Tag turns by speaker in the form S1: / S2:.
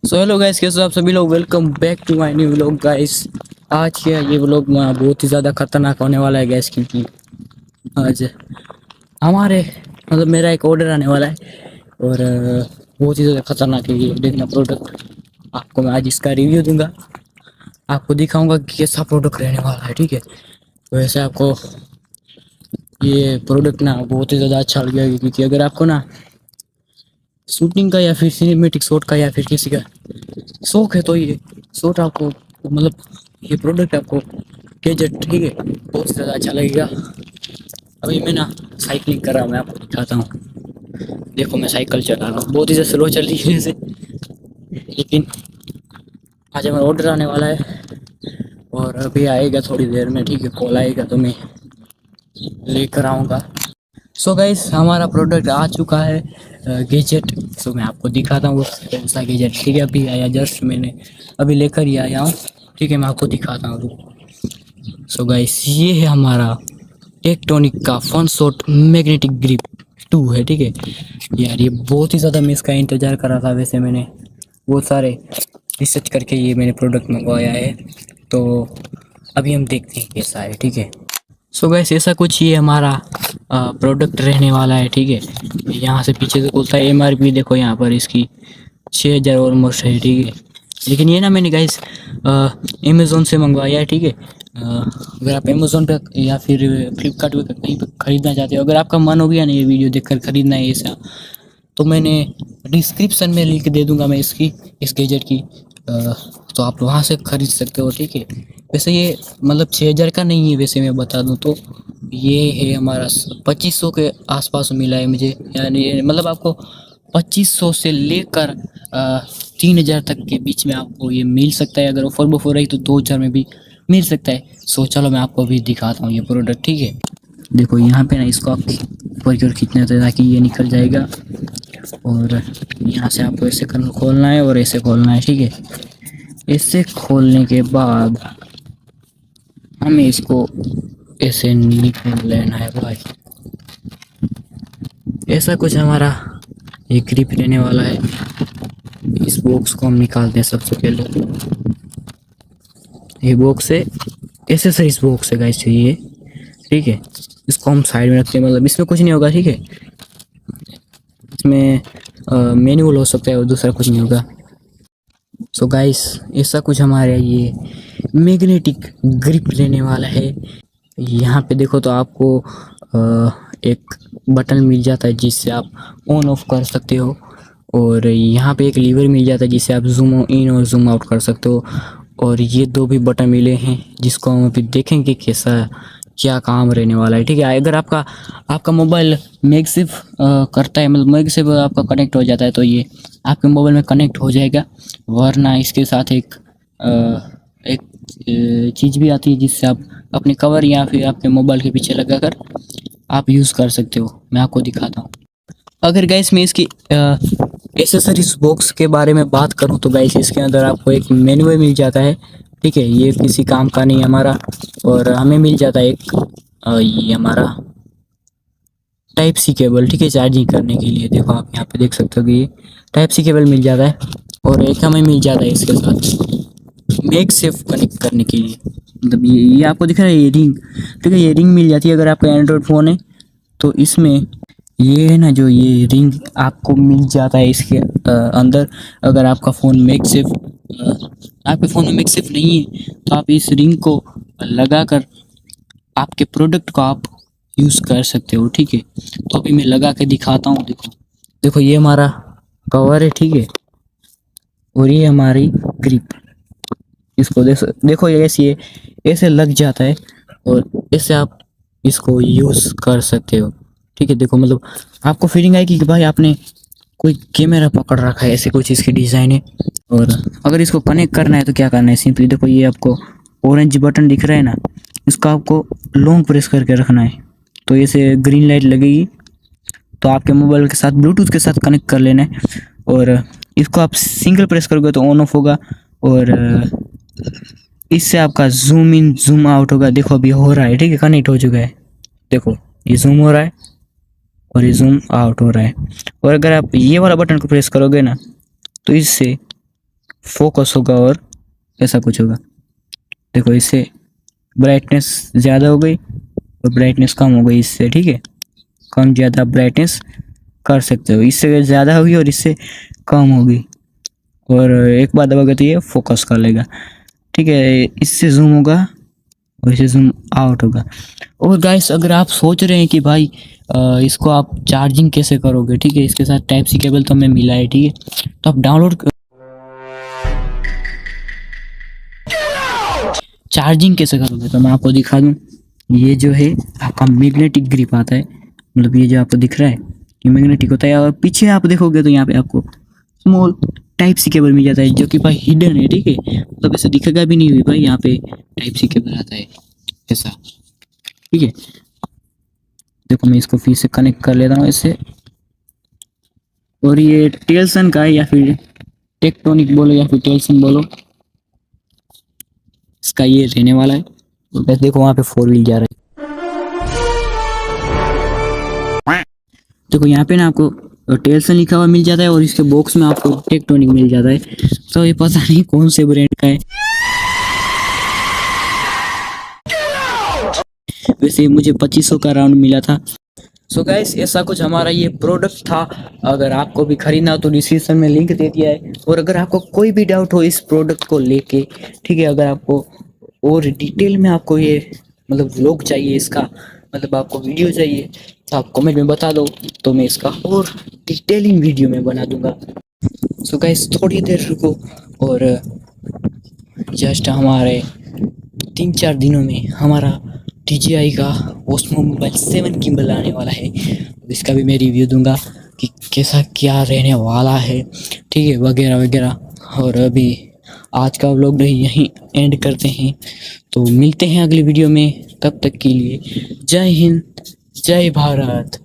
S1: So hello guys, कैसे हो आप सभी लोग। Welcome back to my new vlog guys. आज के ये व्लॉग बहुत ही ज़्यादा खतरनाक होने वाला है गाइस, क्योंकि आज हमारे मतलब मेरा एक ऑर्डर आने वाला है और बहुत ही ज़्यादा खतरनाक है ये देखना प्रोडक्ट। आपको मैं आज इसका रिव्यू दूंगा, आपको दिखाऊंगा कि कैसा प्रोडक्ट रहने वाला है। ठीक है, तो वैसे आपको ये प्रोडक्ट ना बहुत ही ज़्यादा अच्छा लगेगा, क्योंकि अगर आपको ना शूटिंग का या फिर सिनेमेटिक शॉट का या फिर किसी का शौक है तो ये शॉट आपको मतलब ये प्रोडक्ट आपको गैजेट ठीक है बहुत ज़्यादा अच्छा लगेगा। अभी मैं ना साइकिलिंग कर रहा हूँ, मैं आपको दिखाता हूँ। देखो मैं साइकिल चला रहा हूँ, बहुत ही स्लो चल रही है वैसे, लेकिन आज हमारा ऑर्डर आने वाला है और अभी आएगा थोड़ी देर में। ठीक है, कॉल आएगा तो मैं लेकर आऊँगा। सो गाइस, हमारा प्रोडक्ट आ चुका है गैजेट। सो मैं आपको दिखाता हूँ वो कौन सा गैजेट। ठीक है, अभी आया, जस्ट मैंने अभी लेकर ही आया हूँ। ठीक है, मैं आपको दिखाता हूँ। सो गाइस, ये है हमारा टेक्टोनिक का फन शॉट मैग्नेटिक ग्रिप 2 है। ठीक है यार, ये बहुत ही ज़्यादा मैं इसका इंतज़ार कर रहा था। वैसे मैंने बहुत सारे रिसर्च करके ये मैंने प्रोडक्ट मंगवाया है, तो अभी हम देखते हैं कैसा है। ठीक है, सो गैस ऐसा कुछ ये हमारा प्रोडक्ट रहने वाला है। ठीक है, यहाँ से पीछे से खुलता है। एमआरपी देखो यहाँ पर इसकी 6000 ऑलमोस्ट है। ठीक है, लेकिन ये ना मैंने गाइस अमेज़ोन से मंगवाया है। ठीक है, अगर आप अमेज़ोन पे या फिर फ्लिपकार्ट पे कहीं पे ख़रीदना चाहते हो, अगर आपका मन हो गया ना ये वीडियो देखकर ख़रीदना है ऐसा, तो मैंने डिस्क्रिप्शन में लिंक दे दूंगा मैं इसकी, इस गैजेट की। तो आप वहाँ से ख़रीद सकते हो। ठीक है, वैसे ये मतलब 6000 का नहीं है, वैसे मैं बता दूं तो ये है हमारा 2500 के आसपास मिला है मुझे। यानी मतलब आपको 2500 से लेकर 3000 तक के बीच में आपको ये मिल सकता है। अगर ऑफर बफर रही तो 2000 में भी मिल सकता है। सो चलो मैं आपको अभी दिखाता हूँ ये प्रोडक्ट। ठीक है, देखो यहाँ पे ना इसको आप ऊपर की ओर खींचना है ताकि ये निकल जाएगा, और यहाँ से आपको ऐसे खोलना है और ऐसे खोलना है। ठीक है, ऐसे खोलने के बाद हमें इसको ऐसे निकाल लेना है भाई। ऐसा कुछ हमारा ये ग्रिप रहने वाला है। इस बॉक्स को हम निकालते हैं सबसे पहले। ये बॉक्स है, एसेसरीज बॉक्स है गाइस ये। ठीक है, इसको हम साइड में रखते हैं, मतलब इसमें कुछ नहीं होगा। ठीक है, इसमें मैनुअल हो सकता है और दूसरा कुछ नहीं होगा। सो गाइस, ऐसा कुछ हमारे ये मैग्नेटिक ग्रिप लेने वाला है। यहाँ पे देखो तो आपको एक बटन मिल जाता है जिससे आप ऑन ऑफ कर सकते हो, और यहाँ पे एक लीवर मिल जाता है जिससे आप जूम इन और जूम आउट कर सकते हो। और ये दो भी बटन मिले हैं जिसको हम अभी देखेंगे कैसा क्या काम रहने वाला है। ठीक है, अगर आपका आपका मोबाइल मैगसेफ करता है, मतलब मैगसेफ आपका कनेक्ट हो जाता है, तो ये आपके मोबाइल में कनेक्ट हो जाएगा। वरना इसके साथ एक चीज़ भी आती है जिससे आप अपने कवर या फिर आपके मोबाइल के पीछे लगाकर आप यूज़ कर सकते हो। मैं आपको दिखाता हूँ। अगर गाइस मैं इसकी एसेसरीज बॉक्स के बारे में बात करूं तो गाइस इसके अंदर आपको एक मैनुअल मिल जाता है। ठीक है, ये किसी काम का नहीं हमारा। और हमें मिल जाता है एक ये हमारा टाइप सी केबल। ठीक है, चार्जिंग करने के लिए। देखो आप यहाँ पे देख सकते हो कि ये टाइप सी केबल मिल जाता है, और एक हमें मिल जाता है इसके साथ मैग सेफ कनेक्ट करने के लिए। मतलब ये आपको दिख रहा है ये रिंग। ठीक है, ये रिंग मिल जाती है अगर आपका एंड्रॉयड फ़ोन है तो। इसमें ये है ना, जो ये रिंग आपको मिल जाता है इसके अंदर। अगर आपका फ़ोन मैगसेफ आपके फ़ोन में मैगसेफ नहीं है तो आप इस रिंग को लगाकर आपके प्रोडक्ट को आप यूज़ कर सकते हो। ठीक है, तो अभी मैं लगा के दिखाता हूँ। देखो देखो ये हमारा कवर है। ठीक है, और ये हमारी ग्रिप। इसको देखो ये ऐसे लग जाता है, और ऐसे आप इसको यूज़ कर सकते हो। ठीक है, देखो मतलब आपको फीलिंग आएगी कि भाई आपने कोई कैमरा पकड़ रखा है, ऐसे कुछ इसकी डिज़ाइन है। और अगर इसको कनेक्ट करना है तो क्या करना है, सिंपली देखो ये आपको ऑरेंज बटन दिख रहा है ना, इसको आपको लॉन्ग प्रेस करके रखना है, तो ऐसे ग्रीन लाइट लगेगी, तो आपके मोबाइल के साथ ब्लूटूथ के साथ कनेक्ट कर लेना है। और इसको आप सिंगल प्रेस करोगे तो ऑन ऑफ होगा, और इससे आपका जूम इन जूम आउट होगा। देखो अभी हो रहा है। ठीक है, कनेक्ट हो चुका है। देखो ये जूम हो रहा है और ये जूम आउट हो रहा है। और अगर आप ये वाला बटन को प्रेस करोगे ना, तो इससे फोकस होगा और ऐसा कुछ होगा। देखो इससे ब्राइटनेस ज़्यादा हो गई और ब्राइटनेस कम हो गई इससे, ठीक है। कम ज़्यादा ब्राइटनेस कर सकते हो, इससे ज़्यादा होगी और इससे कम होगी। और एक बार दबाओगे तो ये फोकस कर लेगा, ठीक है। इससे जूम होगा और इससे जूम आउट होगा। और गाइस अगर आप सोच रहे हैं कि भाई इसको आप चार्जिंग कैसे करोगे, ठीक है, इसके साथ टाइप सी केबल तो हमें मिला है, ठीक है। तो आप डाउनलोड चार्जिंग कैसे करोगे तो मैं आपको दिखा दूं। ये जो है आपका मैग्नेटिक ग्रिप आता है, मतलब ये जो आपको दिख रहा है ये मैग्नेटिक होता है। और पीछे आप देखोगे तो यहाँ पे आपको स्मॉल टाइप सी केबल मिल जाता है, जो कि भाई हिडन है, ठीक है। मतलब ऐसे दिखेगा भी नहीं हुई भाई यहाँ पे टाइप सी केबल आता है ऐसा, ठीक है। देखो मैं इसको फिर से कनेक्ट कर लेता हूँ इससे। और ये टेल्सन का है या फिर टेक्टोनिक बोलो या फिर टेल्सन बोलो, इसका ये रहने वाला है। और बस देखो वहाँ पे 4 व्हील जा रहा है। देखो यहाँ पे ना आपको टेल्सन लिखा हुआ मिल जाता है और इसके बॉक्स में आपको टेक्टोनिक मिल जाता है। तो ये पता नहीं कौन से ब्रांड का है, वैसे मुझे 2500 का राउंड मिला था। सो गाइस ऐसा कुछ हमारा ये प्रोडक्ट था। अगर आपको भी खरीदना हो तो डिस्क्रिप्शन में लिंक दे दिया है। और अगर आपको कोई भी डाउट हो इस प्रोडक्ट को लेके, ठीक है, अगर आपको और डिटेल में आपको ये मतलब व्लॉग चाहिए इसका, मतलब आपको वीडियो चाहिए, तो आप कमेंट में बता दो, तो मैं इसका और डिटेलिंग वीडियो में बना दूंगा। सो गाइस थोड़ी देर रुको और जस्ट हमारे 3-4 दिनों में हमारा DJI का ओस्मो मोबाइल 7 गिम्बल आने वाला है। इसका भी मैं रिव्यू दूंगा कि कैसा क्या रहने वाला है, ठीक है, वगैरह वगैरह। और अभी आज का व्लॉग यहीं एंड करते हैं, तो मिलते हैं अगली वीडियो में। तब तक के लिए जय हिंद, जय भारत।